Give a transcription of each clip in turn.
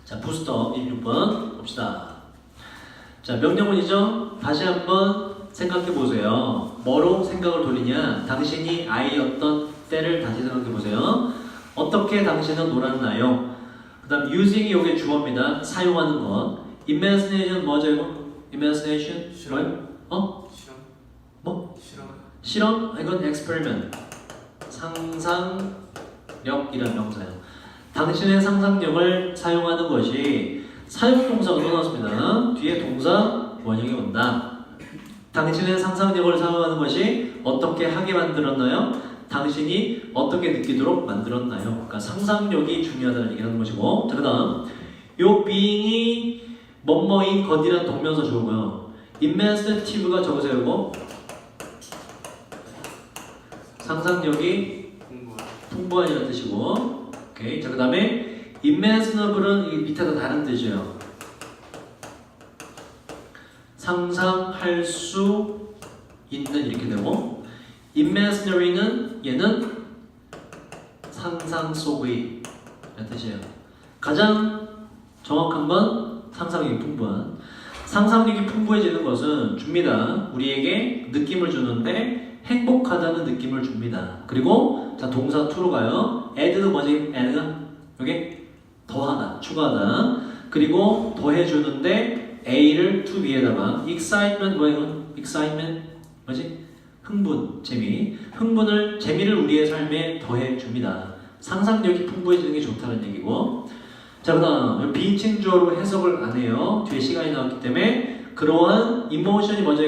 자, 부스터 26번 봅시다. 자, 명령문이죠. 다시 한번 생각해 보세요. 뭐로 생각을 돌리냐? 당신이 아이였던 때를 다시 생각해 보세요. 어떻게 당신은 놀았나요? 그 다음 using이 요게 주어입니다. 사용하는 것. imagination 뭐죠 이거? imagination? 실험. 어? 실험. 뭐? 실험. 실험? 이건 experiment. 상상력이라는 명사예요. 당신의 상상력을 사용하는 것이 사용동사가 또 나왔습니다. 뒤에 동사 원형이 온다. 당신의 상상력을 사용하는 것이 어떻게 하게 만들었나요? 당신이 어떻게 느끼도록 만들었나요? 그러니까 상상력이 중요하다는 얘기를 하는 것이고, 자, 그 다음 요 being이 뭐뭐인 것이란 동명사 주어고요. imaginative가 적으세요. 이거 상상력이 풍부한이라는 뜻이고, 오케이. 자, 그 다음에 imaginable은 이 밑에서 다른 뜻이에요. 상상할 수 있는 이렇게 되고, imaginary는 얘는 상상 속의 이라는 뜻이에요. 가장 정확한 건 상상력이 풍부한. 상상력이 풍부해지는 것은 줍니다. 우리에게 느낌을 주는데 행복하다는 느낌을 줍니다. 그리고 자, 동사 to로 가요. add는 뭐지? add가 여기 더하다, 추가하다. 그리고 더해주는데 a를 to b에다가 excitement 뭐예요? excitement 뭐지? 흥분, 재미. 흥분을, 재미를 우리의 삶에 더해줍니다. 상상력이 풍부해지는 게 좋다는 얘기고. 자, 그 다음 비인칭 주어로 해석을 안 해요. 뒤에 시간이 나왔기 때문에. 그러한 emotion이 뭐죠?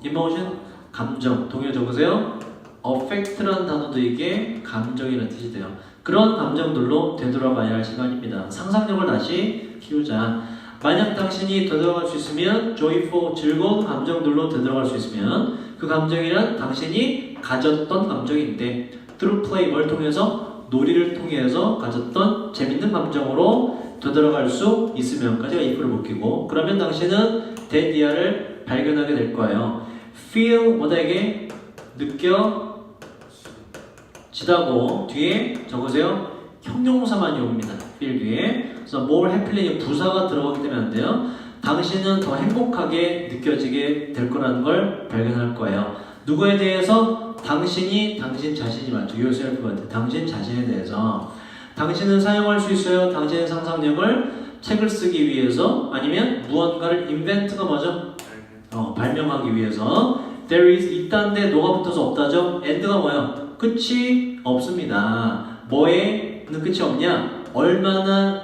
emotion, 감정. 동의어 적으세요. affect라는 단어도 이게 감정이라는 뜻이 돼요. 그런 감정들로 되돌아가야 할 시간입니다. 상상력을 다시 키우자. 만약 당신이 되돌아갈 수 있으면 joyful, 즐거운 감정들로 되돌아갈 수 있으면 그 감정이란 당신이 가졌던 감정인데 through play, 뭘 통해서? 놀이를 통해서 가졌던 재밌는 감정으로 되돌아갈 수 있으면까지가 if를 못 끼고, 그러면 당신은 that year를 발견하게 될 거예요. feel 뭐다에게 느껴지다고 뒤에 적으세요. 형용사만 이용합니다. feel 뒤에. 그래서 more happily 부사가 들어가기 때문에 안 돼요. 당신은 더 행복하게 느껴지게 될 거라는 걸 발견할 거예요. 누구에 대해서? 당신이 당신 자신이 맞죠. yourself한테 당신 자신에 대해서. 당신은 사용할 수 있어요. 당신의 상상력을 책을 쓰기 위해서, 아니면 무언가를 invent가 뭐죠? 발명하기 위해서. There is 있다는데 노가 붙어서 없다죠. and가 뭐예요? 끝이 없습니다. 뭐에는 끝이 없냐? 얼마나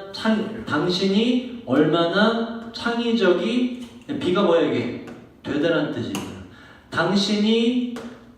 당신이 얼마나 창의적이, B가 뭐예요 이게? 되다라는 뜻입니다. 당신이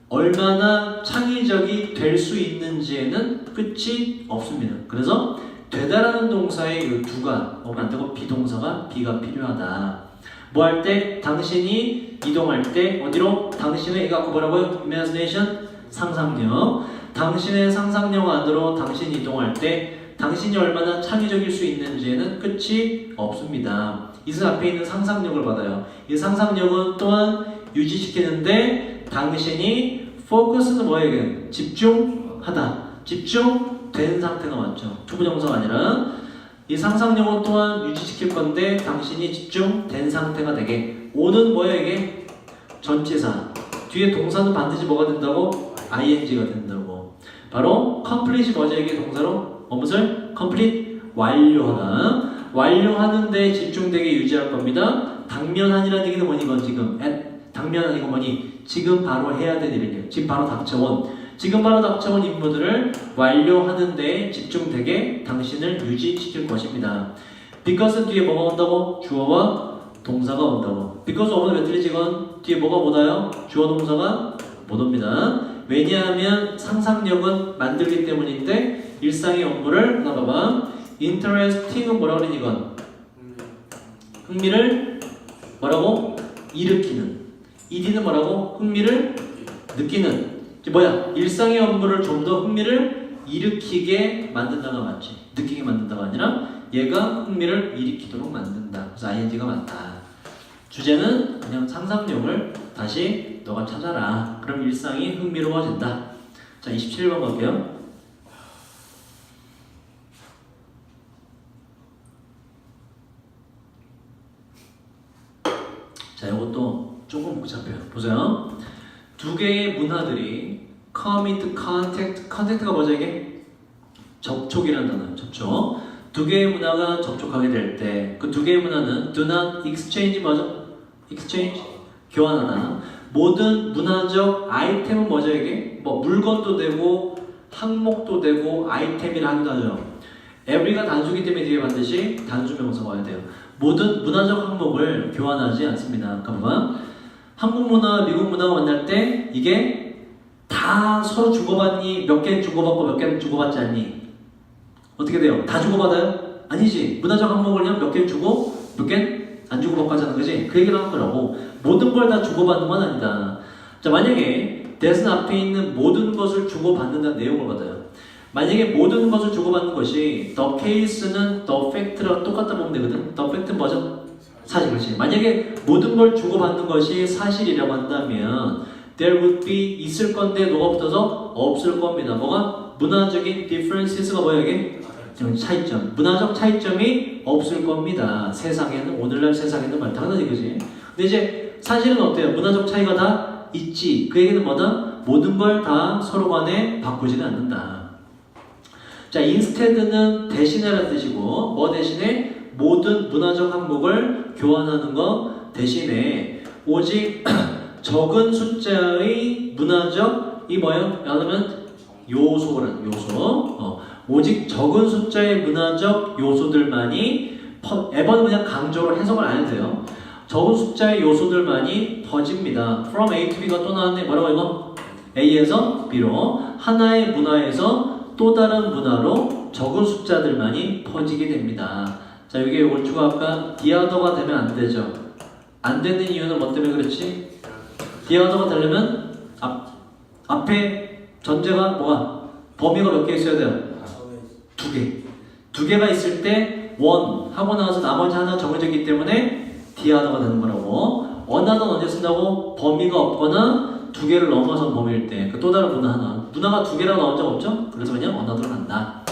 얼마나 창의적이 될 수 있는지에는 끝이 없습니다. 그래서 되다라는 동사의 이 두가 만들고 비동사가 B가 필요하다. 뭐 할 때? 당신이 이동할 때 어디로? 당신의 이거 아까 뭐라고요? imagination, 상상력. 당신의 상상력 안으로 당신이 이동할 때 당신이 얼마나 창의적일 수 있는지에는 끝이 없습니다. 이슬 앞에 있는 상상력을 받아요. 이 상상력은 또한 유지시키는데 당신이 focus는 뭐예요? 집중하다. 집중된 상태가 맞죠. 투부정사가 아니라. 이 상상력은 또한 유지시킬 건데 당신이 집중된 상태가 되게. 오는 뭐예요 이게? 전치사. 뒤에 동사는 반드시 뭐가 된다고? ing가 된다고. 바로 complete이 뭐죠 이게 동사로? 무엇을? complete, 완료하다. 완료하는데 집중되게 유지할 겁니다. 당면한이라는 얘기는 뭐니 이건 지금? 당면한 이거 뭐니? 지금 바로 해야 될 일이에요. 지금 바로 닥쳐온. 지금 바로 닥쳐온 임무들을 완료하는 데 집중되게 당신을 유지시킬 것입니다. because 뒤에 뭐가 온다고? 주어와 동사가 온다고. because 오면 왜 틀리지 이건? 뒤에 뭐가 못 와요? 주어 동사가 못 옵니다. 왜냐하면 상상력은 만들기 때문인데 일상의 업무를 하나 봐봐. interesting은 뭐라고 그러니 이건? 흥미를 뭐라고? 일으키는. ED는 뭐라고? 흥미를 느끼는. 뭐야? 일상의 업무를 좀 더 흥미를 일으키게 만든다가 맞지. 느끼게 만든다가 아니라 얘가 흥미를 일으키도록 만든다. 그래서 ing가 맞다. 주제는 그냥 상상력을 다시 너가 찾아라. 그럼 일상이 흥미로워진다. 자, 27번 갈게요. 자, 이것도 조금 복잡해요. 보세요. 두 개의 문화들이 come into contact. contact가 뭐죠 이게? 접촉이라는 단어예요. 접촉. 두 개의 문화가 접촉하게 될 때 그 두 개의 문화는 do not exchange 뭐죠? exchange 교환하다. 모든 문화적 아이템은 뭐죠 이게? 뭐 물건도 되고 항목도 되고 아이템이라 하기도 하죠. every가 단수기 때문에 뒤에 반드시 단수 명사가 와야 돼요. 모든 문화적 항목을 교환하지 않습니다. 그러니까 한국 문화와 미국 문화가 만날 때 이게 다 서로 주고받니? 몇 개는 주고받고 몇 개는 주고받지 않니? 어떻게 돼요? 다 주고받아요? 아니지. 문화적 항목을 그냥 몇 개는 주고 몇 개는 안 주고받고 하자는 거지. 그 얘기를 하는 거라고. 모든 걸 다 주고받는 건 아니다. 자, 만약에 대선 앞에 있는 모든 것을 주고받는다는 내용을 받아요. 만약에 모든 것을 주고받는 것이 the case는 the fact랑 똑같다 보면 되거든. the fact는 뭐죠? 사실. 그렇지. 만약에 모든 걸 주고받는 것이 사실이라고 한다면 there would be 있을 건데 뭐가 붙어서 없을 겁니다. 뭐가? 문화적인 differences가 뭐야 이게? 차이점. 문화적 차이점이 없을 겁니다. 세상에는 오늘날 세상에는 말 당연하지 그지? 근데 이제 사실은 어때요? 문화적 차이가 다 있지. 그 얘기는 뭐다? 모든 걸 다 서로 간에 바꾸지는 않는다. 자, instead는 대신에라는 뜻이고 뭐 대신에? 모든 문화적 항목을 교환하는 거 대신에 오직 적은 숫자의 문화적 이 뭐예요? 그러면 요소라는 요소. 오직 적은 숫자의 문화적 요소들만이 에버는 그냥 강조를 해석을 안 해도 돼요. 적은 숫자의 요소들만이 퍼집니다. From A to B가 또 나왔네. 뭐라고 이거? A에서 B로 하나의 문화에서 또 다른 문화로 적은 숫자들만이 퍼지게 됩니다. 자, 여기 이걸 추가할까? 디아더가 되면 안 되죠. 안 되는 이유는 뭐 때문에 그렇지? 디아더가 되려면 앞에 전제가 뭐가? 범위가 몇 개 있어야 돼요? 두 개. 두 개가 있을 때 원 하고 나서 나머지 하나 정해져 있기 때문에 디아더가 되는 거라고. 원하던 언제 쓴다고? 범위가 없거나 두 개를 넘어선 범위일 때. 그 또 다른 문화 하나. 문화가 두 개라고 나온 적 없죠? 그래서 그냥 언어도로 간다.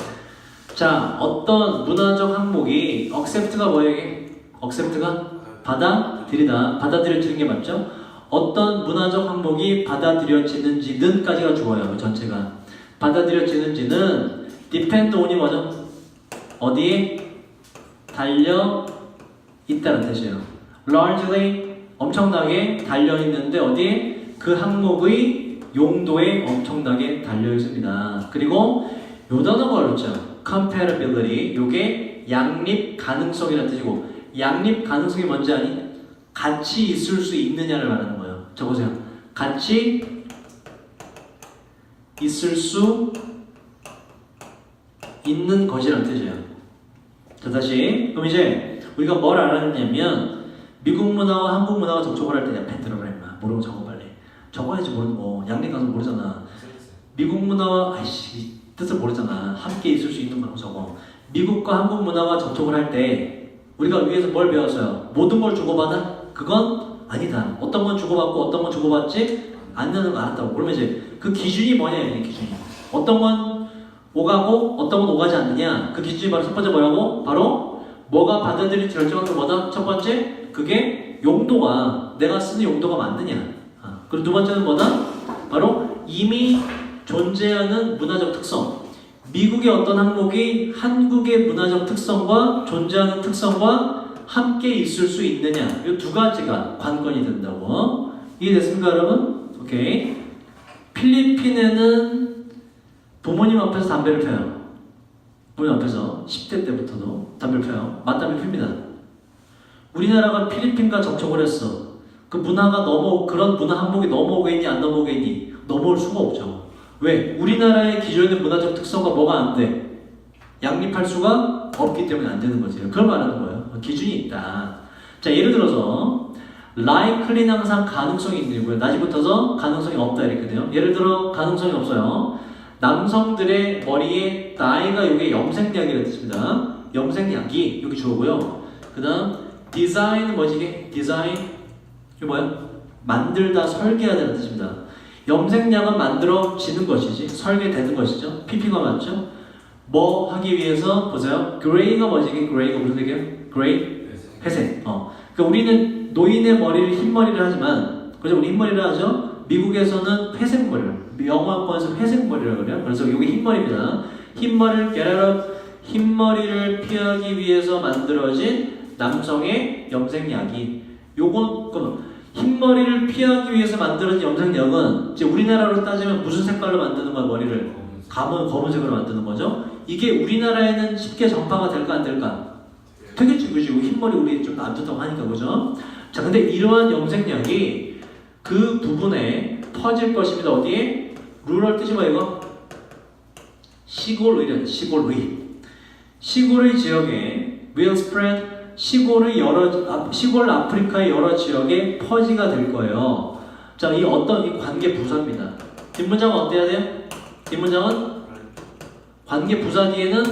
자, 어떤 문화적 항목이 accept가 뭐예요 이게? accept가 받아들이다. 받아들여지는 게 맞죠? 어떤 문화적 항목이 받아들여지는지는까지가 주어요. 전체가. 받아들여지는지는 depend on이 뭐죠? 어디에 달려 있다는 뜻이에요. largely 엄청나게 달려 있는데 어디에? 그 항목의 용도에 엄청나게 달려 있습니다. 그리고 요 단어가 어렵죠. compatibility. 요게 양립 가능성이라는 뜻이고 양립 가능성이 뭔지 아니? 같이 있을 수 있느냐를 말하는 거예요. 적으세요. 같이 있을 수 있는 것이라는 뜻이에요. 자, 다시. 그럼 이제 우리가 뭘 알았냐면 미국 문화와 한국 문화가 접촉을 할 때 야, 펜 들어라 임마. 모르면 적어 빨리. 적어야지 모르는 거. 양립 가능성 모르잖아. 미국 문화와 아이씨 뜻을 모르잖아. 함께 있을 수 있는 거라고 적어. 미국과 한국 문화가 접촉을 할 때 우리가 위에서 뭘 배웠어요? 모든 걸 주고받아? 그건 아니다. 어떤 건 주고받고 어떤 건 주고받지 않는 거 알았다고. 그러면 이제 그 기준이 뭐냐 이 기준이. 어떤 건 오가고 어떤 건 오가지 않느냐. 그 기준이 바로 첫 번째 뭐라고? 바로 뭐가 받아들일지 결정하는 게 뭐다? 첫 번째 그게 용도가 내가 쓰는 용도가 맞느냐. 그리고 두 번째는 뭐다? 바로 이미 존재하는 문화적 특성. 미국의 어떤 항목이 한국의 문화적 특성과 존재하는 특성과 함께 있을 수 있느냐. 이 두 가지가 관건이 된다고. 이해됐습니까 여러분? 오케이. 필리핀에는 부모님 앞에서 담배를 펴요. 부모님 앞에서 10대 때부터도 담배를 펴요. 맞담배 핍니다. 우리나라가 필리핀과 접촉을 했어. 그 문화가 그런 문화 항목이 넘어오겠니 안 넘어오겠니? 넘어올 수가 없죠. 왜? 우리나라의 기존의 문화적 특성과 뭐가 안 돼? 양립할 수가 없기 때문에 안 되는 거지. 그걸 말하는 거예요. 기준이 있다. 자, 예를 들어서 likely는 항상 가능성이 있는 일이고요. 낮이 붙어서 가능성이 없다 이랬거든요. 예를 들어 가능성이 없어요. 남성들의 머리에 dye가 이게 염색약이라는 뜻입니다. 염색약이 여기 주어고요. 그 다음 design은 뭐지 이게? design 이게 뭐야? 만들다, 설계하다는 뜻입니다. 염색약은 만들어지는 것이지 설계되는 것이죠. PP가 맞죠? 뭐 하기 위해서 보세요. gray가 뭐지 이게? gray가 무슨 색이에요? gray? 회색. 그러니까 우리는 노인의 머리를 흰머리를 하지만, 그죠? 우리 흰머리를 하죠? 미국에서는 회색머리를, 영어권에서 회색머리라고 그래요. 그래서 이게 흰머리입니다. 흰머리를 get out of, 흰머리를 피하기 위해서 만들어진 남성의 염색약이, 요건 흰머리를 피하기 위해서 만들어진 염색약은 이제 우리나라로 따지면 무슨 색깔로 만드는 거야? 머리를 검은색으로 만드는 거죠. 이게 우리나라에는 쉽게 전파가 될까 안 될까? 되겠지, 그지? 흰머리 우리 좀 안 좋다고 하니까, 그죠? 자, 근데 이러한 염색약이 그 부분에 퍼질 것입니다. 어디에? 루럴 뜻이 뭐 이거? 시골의, 시골의 지역에 will spread, 시골 아프리카의 여러 지역에 퍼지가 될 거예요. 자, 이 어떤 이 관계 부사입니다. 뒷문장은 어때야 돼요? 뒷문장은 관계 부사 뒤에는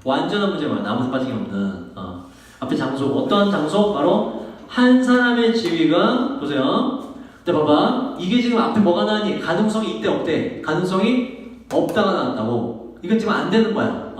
완전한 문제가 나머지 빠짐이 없는 앞에 장소, 어떠한 장소? 바로 한 사람의 지위가, 보세요. 근데 봐봐, 이게 지금 앞에 뭐가 나왔니? 가능성이 있대 없대? 가능성이 없다가 나왔다고. 이건 지금 안 되는 거야.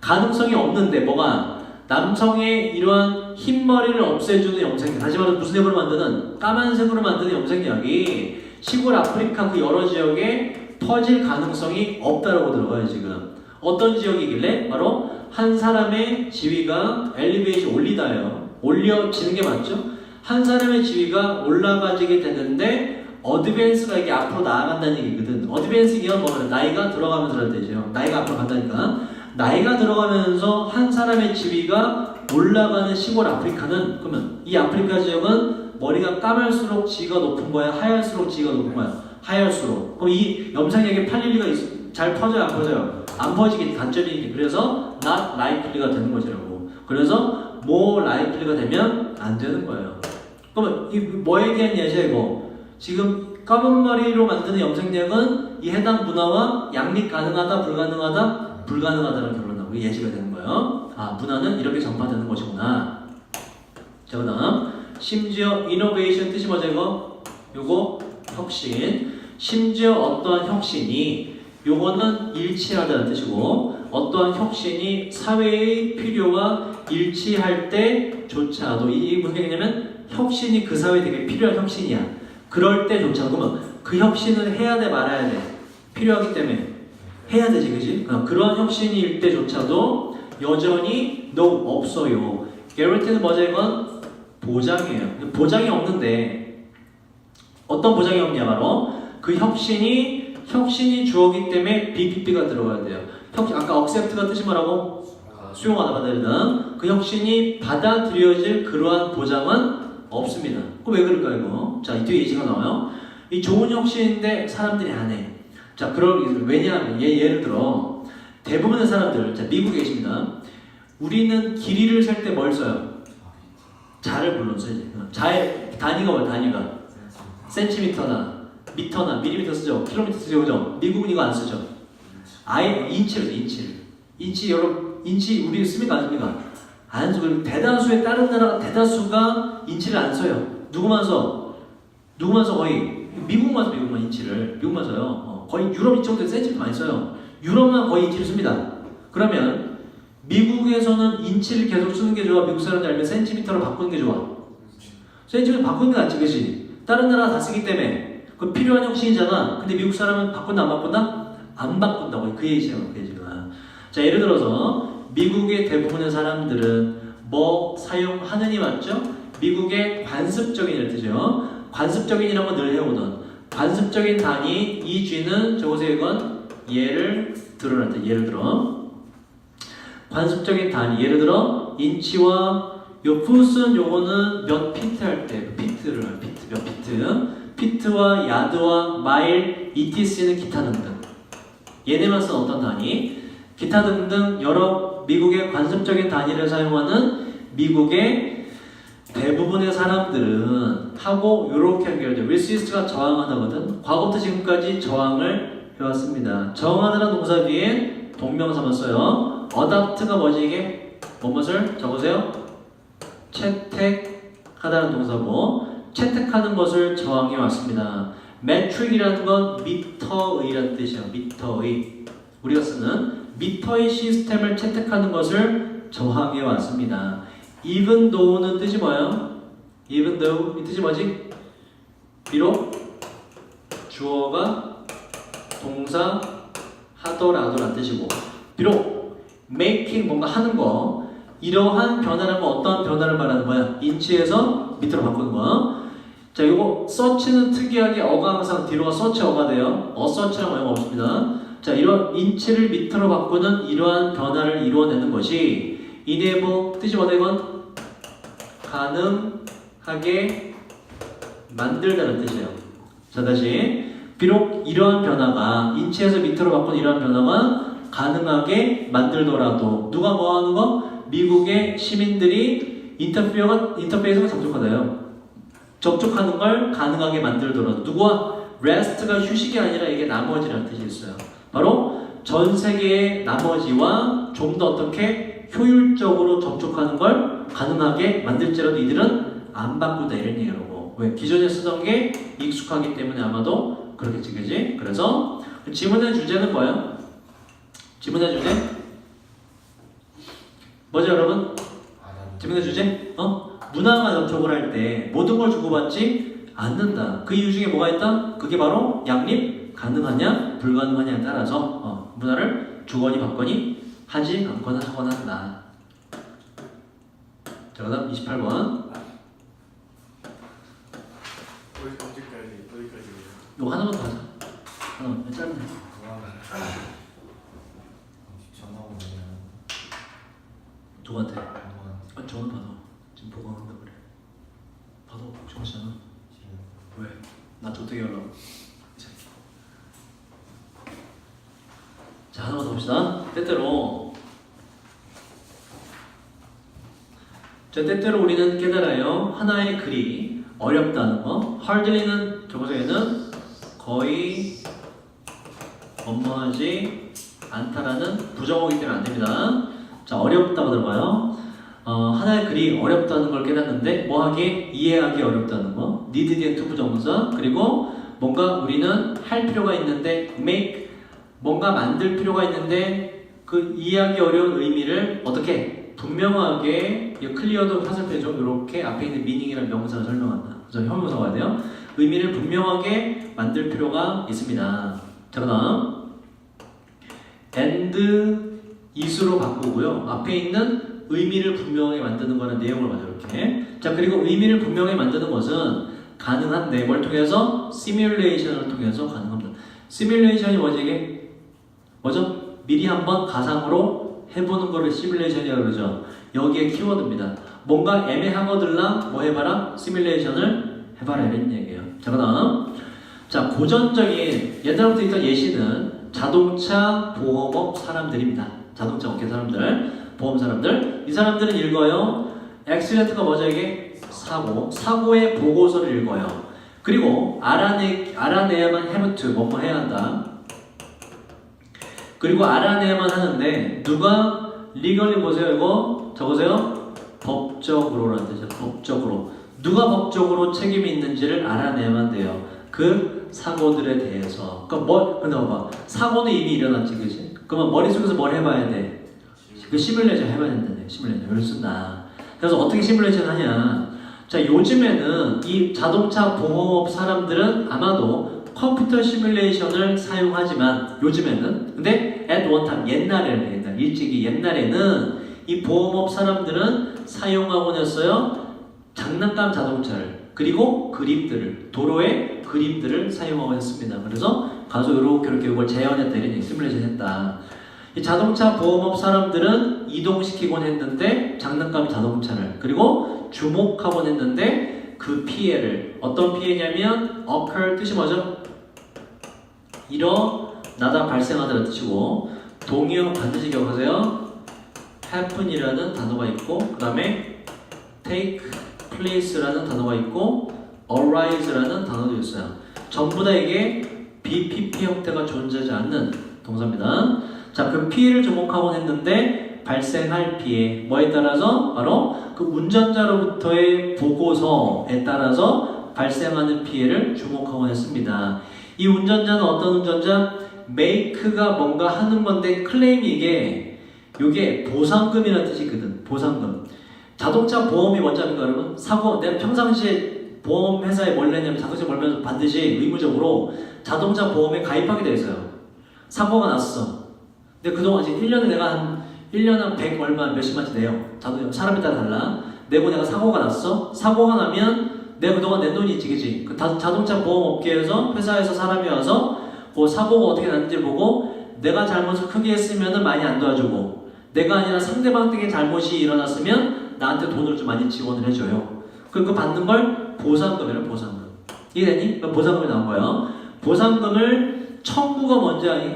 가능성이 없는데 뭐가? 남성의 이러한 흰머리를 없애주는 염색약, 다시 말해서 무슨 색으로 만드는? 까만색으로 만드는 염색약이 시골 아프리카 그 여러 지역에 퍼질 가능성이 없다라고 들어가요. 지금 어떤 지역이길래? 바로 한 사람의 지위가 엘리베이션 올리다예요. 올려지는 게 맞죠? 한 사람의 지위가 올라가지게 되는데 어드밴스가 이게 앞으로 나아간다는 얘기거든. 어드밴스가 뭐냐면 나이가 들어가면서 되죠. 나이가 앞으로 간다니까. 나이가 들어가면서 한 사람의 지위가 올라가는 시골 아프리카는, 그러면 이 아프리카 지역은 머리가 까말수록 지위가 높은 거야? 하얄수록 지위가 높은 거야? 하얄수록. 그럼 이 염색약에 팔릴 리가 잘 퍼져요? 안 퍼져요? 안 퍼지게 단점이, 그래서 not likely가 되는 것이라고. 그래서 more likely가 되면 안 되는 거예요. 그러면 이 뭐에 대한 예시야 이거? 지금 검은 머리로 만드는 염색약은 이 해당 문화와 양립 가능하다, 불가능하다? 불가능하다는 결론 나오고 예시가 되는 거예요. 문화는 이렇게 전파되는 것이구나. 자, 그 다음 심지어 innovation 뜻이 뭐죠 이거? 요거 혁신. 심지어 어떠한 혁신이, 요거는 일치하다는 뜻이고, 어떠한 혁신이 사회의 필요와 일치할 때조차도, 이게 무슨 얘기냐면 혁신이 그 사회에 되게 필요한 혁신이야. 그럴 때조차, 그러면 그 혁신을 해야 돼 말아야 돼? 필요하기 때문에 해야 되지, 그지? 그런 혁신일 때조차도 여전히 no, 없어요. guarantee는 뭐죠? 이건 보장이에요. 보장이 없는데 어떤 보장이 없냐? 바로 그 혁신이 주어기 때문에 BPP가 들어가야 돼요. 아까 accept가 뜻이 뭐라고? 수용하다, 받아들이다. 그 혁신이 받아들여질 그러한 보장은 없습니다. 그럼 왜 그럴까요, 이거? 자, 이 뒤에 예시가 나와요. 이 좋은 혁신인데 사람들이 안 해. 자, 왜냐하면 예를 들어 대부분의 사람들, 자, 미국에 계십니다. 우리는 길이를 셀 때 뭘 써요? 자를 물론 써야지. 자의 단위가 뭐야? 단위가 센티미터나 미터나 밀리미터 쓰죠. 킬로미터 쓰죠, 그죠? 미국은 이거 안 쓰죠. 아예 인치를 써, 인치 여러분, 인치 우리 씁니까 안 씁니까? 안 쓰고, 대다수의 다른 나라 대다수가 인치를 안 써요. 누구만 써? 거의 미국만 인치를 미국만 써요. 거의 유럽 이쪽도 센티미터 많이 써요. 유럽만 거의 인치를 씁니다. 그러면 미국에서는 인치를 계속 쓰는 게 좋아? 미국 사람들 알면 센티미터로 바꾸는 게 좋아? 센티미터 바꾸는 게 낫지, 그치? 다른 나라 다 쓰기 때문에 그 필요한 혁신이잖아. 근데 미국 사람은 바꾼다 안 바꾼다? 안 바꾼다고. 그 얘기죠, 그 얘기가. 자, 예를 들어서 미국의 대부분의 사람들은 뭐 사용하느니 맞죠? 미국의 관습적인 뜻이죠. 관습적인이라는 건 늘 해오던 관습적인 단위, 이 G는 저곳에 이건 예를 들어라. 예를 들어 관습적인 단위, 예를 들어 인치와 요 풋은 요거는 몇 피트 할 때 몇 피트와 야드와 마일, ETC는 기타 등등. 얘네만 쓴 어떤 단위? 기타 등등 여러 미국의 관습적인 단위를 사용하는 미국의 대부분의 사람들은 하고 요렇게 연결돼. resist가 저항하다거든. 과거부터 지금까지 저항을 해왔습니다. 저항하다는 동사 뒤에 동명사만 써요. adapt가 뭐지 이게? 무엇을? 적으세요. 채택하다는 동사고, 채택하는 것을 저항해 왔습니다. metric이라는 건 미터의라는 뜻이야. 미터의. 우리가 쓰는 미터의 시스템을 채택하는 것을 저항해 왔습니다. even though는 뜻이 뭐예요? even though 이 뜻이 뭐지? 비록 주어가 동사 하더라도란 뜻이고 비록 making 뭔가 하는 거 이러한 변화라는 건 어떠한 변화를 말하는 거야? 인치에서 밑으로 바꾸는 거야. 자, 이거 search는 특이하게 어가 항상 뒤로가 search 어가 돼요. search랑 영어 없습니다. 자, 이런 인치를 밑으로 바꾸는 이러한 변화를 이루어내는 것이 enable 뜻이 뭐다 이건? 가능하게 만들다는 뜻이에요. 자, 다시 비록 이러한 변화가 인치에서 밑으로 바꾼 이러한 변화가 가능하게 만들더라도 누가 뭐 하는 거? 미국의 시민들이 인터페이스가 접촉하다요. 접촉하는 걸 가능하게 만들더라도 누구와? rest가 휴식이 아니라 이게 나머지라는 뜻이 있어요. 바로 전 세계의 나머지와 좀 더 어떻게 효율적으로 접촉하는 걸 가능하게 만들지라도 이들은 안 바꾸다 이런 얘기라고. 왜? 기존에 쓰던 게 익숙하기 때문에 아마도 그렇겠지, 그지? 그래서 지문의 주제는 뭐예요? 지문의 주제? 뭐죠, 여러분? 지문의 주제? 문화가 접촉을 할 때 모든 걸 주고받지 않는다. 그 이유 중에 뭐가 있다? 그게 바로 양립 가능하냐, 불가능하냐에 따라서 문화를 주거니 받거니 하지 않거나 하거나 한다. 자, 그 다음 28번. 이거 하나만 더 하자. 하나만, 짧네. 전화 오면 누구한테? 전화 받아. 지금 보강한다 그래. 받아. 정신아. 왜? 나 어떻게 하려고? 자, 하나만 더 봅시다. 때때로 우리는 깨달아요. 하나의 글이 어렵다는 거. hardly는 저거에는 거의 업무하지 않다라는 부정어기 때문에 안 됩니다. 자, 어렵다고 들어봐요. 하나의 글이 어렵다는 걸 깨닫는데 뭐 하기? 이해하기 어렵다는 거. need 뒤에 to 부정사. 그리고 뭔가 우리는 할 필요가 있는데 make 뭔가 만들 필요가 있는데 그 이해하기 어려운 의미를 어떻게 분명하게 클리어도 화살표죠. 이렇게 앞에 있는 meaning이라는 명사가 설명한다. 그래서 형용사가 와야 돼요. 의미를 분명하게 만들 필요가 있습니다. 자, 그다음 and is로 바꾸고요. 앞에 있는 의미를 분명하게 만드는 거는 내용을 봐요. 이렇게. 자, 그리고 의미를 분명하게 만드는 것은 가능한데 뭘 통해서? 시뮬레이션을 통해서 가능합니다. 시뮬레이션이 뭐지 이게? 뭐죠? 미리 한번 가상으로 해보는 거를 시뮬레이션이라고 그러죠. 여기에 키워드입니다. 뭔가 애매하거들랑 뭐 해봐라? 시뮬레이션을 해봐라 이런 얘기예요. 자, 그 다음 자, 고전적인 옛날부터 있던 예시는 자동차 보험업 사람들입니다. 자동차 업계 사람들, 보험 사람들. 이 사람들은 읽어요. 액시덴트가 뭐죠 이게? 사고의 보고서를 읽어요. 그리고 알아내야만 have to 뭐뭐 해야 한다. 그리고 알아내야만 하는데 누가 legally 보세요 이거 적으세요. 법적으로라는 뜻이죠. 법적으로 누가 법적으로 책임이 있는지를 알아내야만 돼요. 그 사고들에 대해서. 그러니까 근데 봐봐. 사고는 이미 일어났지, 그지? 그러면 머릿속에서 뭘 해봐야 돼? 그 시뮬레이션 해봐야 된다네. 시뮬레이션을 쓴다. 그래서 어떻게 시뮬레이션 하냐? 자, 요즘에는 이 자동차 보험업 사람들은 아마도 컴퓨터 시뮬레이션을 사용하지만 요즘에는 근데 at one time 옛날에는 일찍이 옛날에는 이 보험업 사람들은 사용하곤 했어요. 장난감 자동차를 그리고 그림들을 도로의 그림들을 사용하곤 했습니다. 그래서 가서 이렇게 이걸 재현했다 이런 시뮬레이션 했다. 이 자동차 보험업 사람들은 이동시키곤 했는데 장난감 자동차를 그리고 주목하곤 했는데 그 피해를 어떤 피해냐면 occur 뜻이 뭐죠? 일어나다 발생하다는 뜻이고 동의어 반드시 기억하세요. happen이라는 단어가 있고 그 다음에 take place라는 단어가 있고 arise라는 단어도 있어요. 전부 다 이게 BPP 형태가 존재하지 않는 동사입니다. 자, 그 피해를 주목하곤 했는데 발생할 피해 뭐에 따라서 바로 그 운전자로부터의 보고서에 따라서 발생하는 피해를 주목하곤 했습니다. 이 운전자는 어떤 운전자? make가 뭔가 하는 건데 클레임이 이게 보상금이라는 뜻이거든. 보상금. 자동차 보험이 원자입니까 여러분? 사고 내가 평상시에 보험 회사에 뭘 내냐면 자동차 몰면 반드시 의무적으로 자동차 보험에 가입하게 돼 있어요. 사고가 났어. 근데 그동안 지금 1년에 내가 한 1년에 한 100 얼마 몇십만치 내요. 사람에 따라 달라. 내고 내가 사고가 났어. 사고가 나면 내가 그동안 낸 돈이 있지, 그치? 그 자동차 보험 업계에서 회사에서 사람이 와서 그 사고가 어떻게 났는지 보고 내가 잘못을 크게 했으면 많이 안 도와주고 내가 아니라 상대방 등의 잘못이 일어났으면 나한테 돈을 좀 많이 지원을 해줘요. 그 받는 걸 보상금이라고 보상금. 이해되니? 보상금이 나온 거예요. 보상금을 청구가 먼저 아니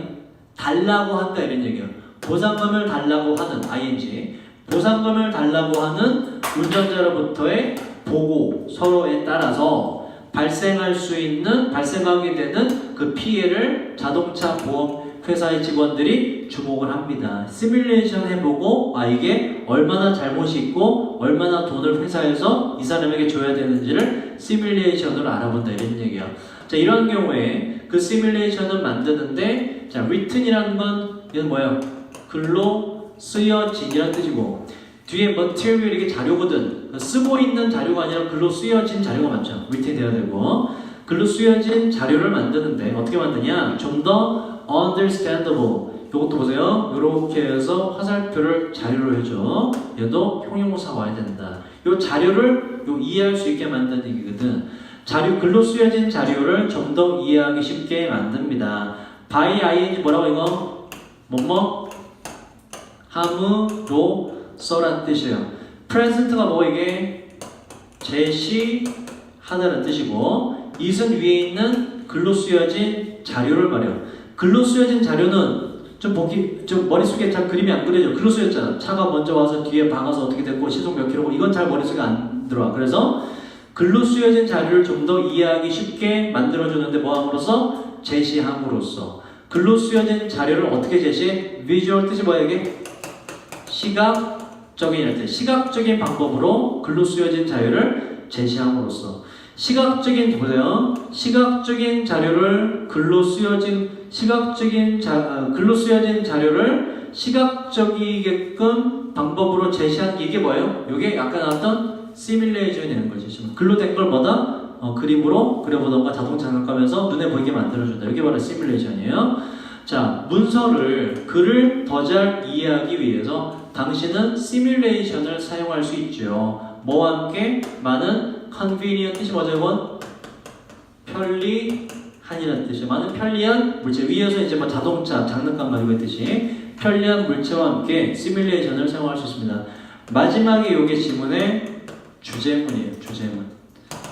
달라고 한다 이런 얘기예요. 보상금을 달라고 하는 ing 보상금을 달라고 하는 운전자로부터의 보고 서로에 따라서 발생하게 되는 그 피해를 자동차 보험 회사의 직원들이 주목을 합니다. 시뮬레이션 해보고 이게 얼마나 잘못이 있고 얼마나 돈을 회사에서 이 사람에게 줘야 되는지를 시뮬레이션으로 알아본다 이런 얘기야. 자, 이런 경우에 그 시뮬레이션을 만드는데 자, written이라는 건 이건 뭐예요? 글로 쓰여진이라는 뜻이고 뒤에 material 이게 자료거든. 쓰고 있는 자료가 아니라 글로 쓰여진 자료가 맞죠. written 돼야 되고 글로 쓰여진 자료를 만드는데 어떻게 만드냐? 좀 더 understandable. 이것도 보세요. 이렇게 해서 화살표를 자료로 해줘. 얘도 형용사 와야 된다. 이 자료를 이해할 수 있게 만드는 얘기거든. 글로 쓰여진 자료를 좀 더 이해하기 쉽게 만듭니다. by ing 뭐라고 이거? 뭐뭐? 함으로써란 뜻이에요. present가 뭐 이게? 제시하다는 뜻이고 it은 위에 있는 글로 쓰여진 자료를 말해요. 글로 쓰여진 자료는 좀 머릿속에 잘 그림이 안 그려져. 글로 쓰였잖아. 차가 먼저 와서 뒤에 박아서 어떻게 됐고 시속 몇 킬로고 이건 잘 머릿속에 안 들어와. 그래서 글로 쓰여진 자료를 좀 더 이해하기 쉽게 만들어주는데 뭐 함으로써? 제시함으로써. 글로 쓰여진 자료를 어떻게 제시해? visual 뜻이 뭐야 이게? 시각적인 뜻. 시각적인 방법으로 글로 쓰여진 자료를 제시함으로써. 보세요. 시각적인 자료를 글로 쓰여진 자료를 시각적이게끔 방법으로 제시하는 게 이게 뭐예요? 이게 아까 나왔던 시뮬레이션이 되는 거지. 글로 된 걸 뭐다? 그림으로 그려보던가 자동 장난감에서 눈에 보이게 만들어준다. 이게 바로 시뮬레이션이에요. 자, 글을 더 잘 이해하기 위해서 당신은 시뮬레이션을 사용할 수 있죠. 뭐와 함께? 많은 convenient 뜻이 뭐죠 이건? 편리한이라는 뜻이에요. 많은 편리한 물체 위에서 이제 뭐 자동차, 장난감 가지고 있듯이 편리한 물체와 함께 시뮬레이션을 사용할 수 있습니다. 마지막에 요게 지문의 주제문이에요. 주제문.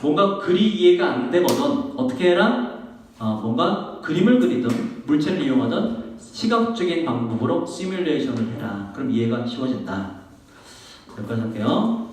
뭔가 글이 이해가 안 되거든 어떻게 해라? 뭔가 그림을 그리든 물체를 이용하든 시각적인 방법으로 시뮬레이션을 해라. 그럼 이해가 쉬워진다. 여기까지 할게요.